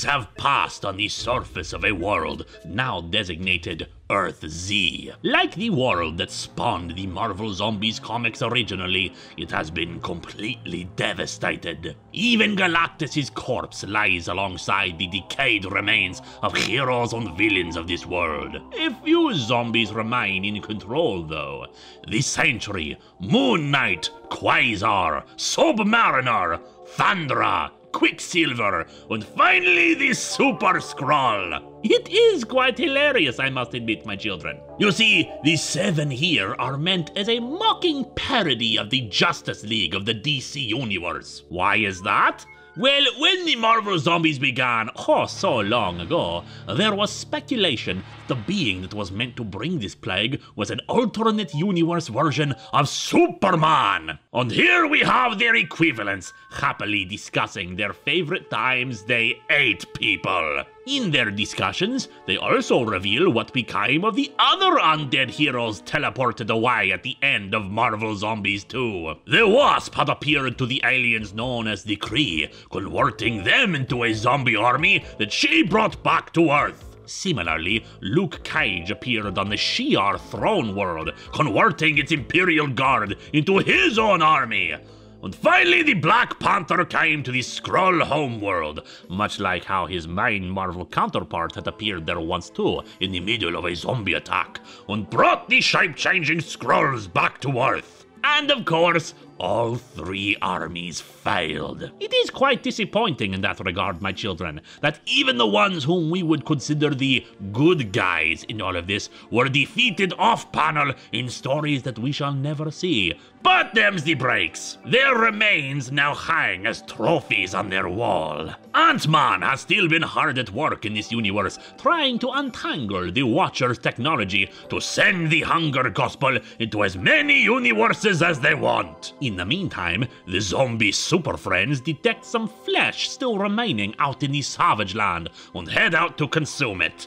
years have passed on the surface of a world now designated Earth Z. Like the world that spawned the Marvel Zombies comics originally, it has been completely devastated. Even Galactus' corpse lies alongside the decayed remains of heroes and villains of this world. A few zombies remain in control though. The Sentry, Moon Knight, Quasar, Submariner, Thundra, Quicksilver, and finally the Super Skrull. It is quite hilarious, I must admit, my children. You see, the 7 here are meant as a mocking parody of the Justice League of the DC Universe. Why is that? Well, when the Marvel Zombies began, so long ago, there was speculation the being that was meant to bring this plague was an alternate universe version of Superman. And here we have their equivalents, happily discussing their favorite times they ate people. In their discussions, they also reveal what became of the other undead heroes teleported away at the end of Marvel Zombies 2. The Wasp had appeared to the aliens known as the Kree, converting them into a zombie army that she brought back to Earth. Similarly, Luke Cage appeared on the Shi'ar throne world, converting its Imperial Guard into his own army. And finally, the Black Panther came to the Skrull homeworld, much like how his main Marvel counterpart had appeared there once too, in the middle of a zombie attack, and brought the shape-changing Skrulls back to Earth. And of course, all 3 armies failed. It is quite disappointing in that regard, my children, that even the ones whom we would consider the good guys in all of this were defeated off-panel in stories that we shall never see. But them's the breaks. Their remains now hang as trophies on their wall. Ant-Man has still been hard at work in this universe, trying to untangle the Watcher's technology to send the Hunger Gospel into as many universes as they want. In the meantime, the zombie super friends detect some flesh still remaining out in the Savage Land and head out to consume it.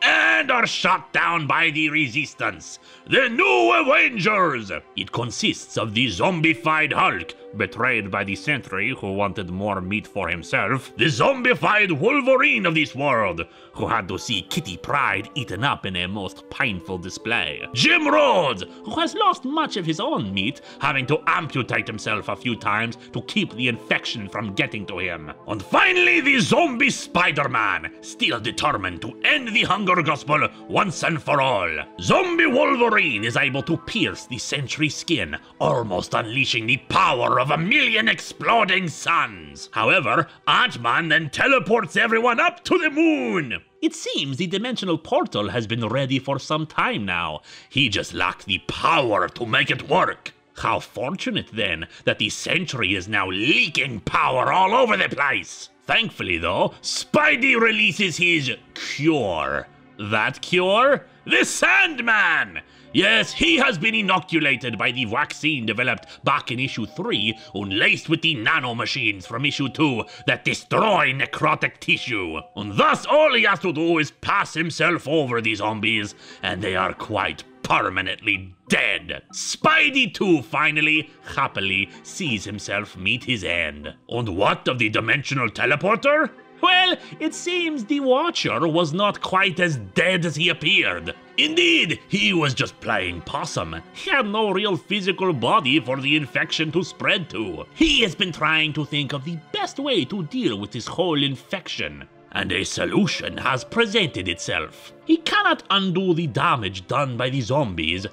And are shot down by the Resistance, the new Avengers! It consists of the zombified Hulk, betrayed by the Sentry who wanted more meat for himself, the zombified Wolverine of this world, who had to see Kitty Pryde eaten up in a most painful display, Jim Rhodes, who has lost much of his own meat, having to amputate himself a few times to keep the infection from getting to him, and finally the zombie Spider-Man, still determined to end the Hunger Gospel once and for all. Zombie Wolverine is able to pierce the Sentry's skin, almost unleashing the power of 1,000,000 exploding suns. However, Ant-Man then teleports everyone up to the moon. It seems the dimensional portal has been ready for some time now. He just lacked the power to make it work. How fortunate then that the Sentry is now leaking power all over the place. Thankfully though, Spidey releases his cure. That cure? The Sandman! Yes, he has been inoculated by the vaccine developed back in issue 3 and laced with the nanomachines from issue 2 that destroy necrotic tissue. And thus all he has to do is pass himself over the zombies, and they are quite permanently dead. Spidey too finally, happily, sees himself meet his end. And what of the dimensional teleporter? Well, it seems the Watcher was not quite as dead as he appeared. Indeed, he was just playing possum. He had no real physical body for the infection to spread to. He has been trying to think of the best way to deal with this whole infection, and a solution has presented itself. He cannot undo the damage done by the zombies,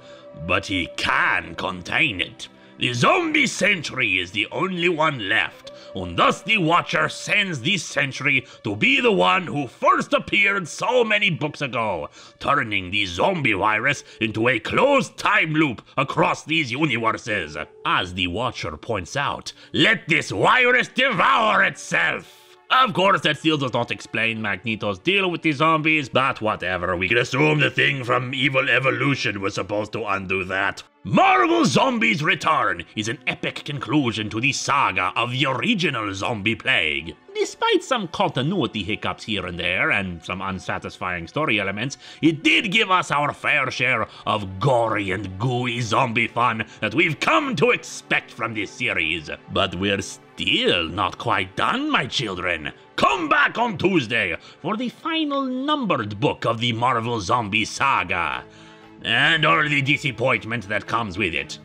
but he can contain it. The zombie Sentry is the only one left, and thus the Watcher sends this Sentry to be the one who first appeared so many books ago, turning the zombie virus into a closed time loop across these universes. As the Watcher points out, let this virus devour itself. Of course, that still does not explain Magneto's deal with the zombies, but whatever, we can assume the thing from Evil Evolution was supposed to undo that. Marvel Zombies Return is an epic conclusion to the saga of the original zombie plague. despite some continuity hiccups here and there and some unsatisfying story elements, it did give us our fair share of gory and gooey zombie fun that we've come to expect from this series. But we're still not quite done, my children. Come back on Tuesday for the final numbered book of the Marvel Zombie Saga, and all the disappointment that comes with it.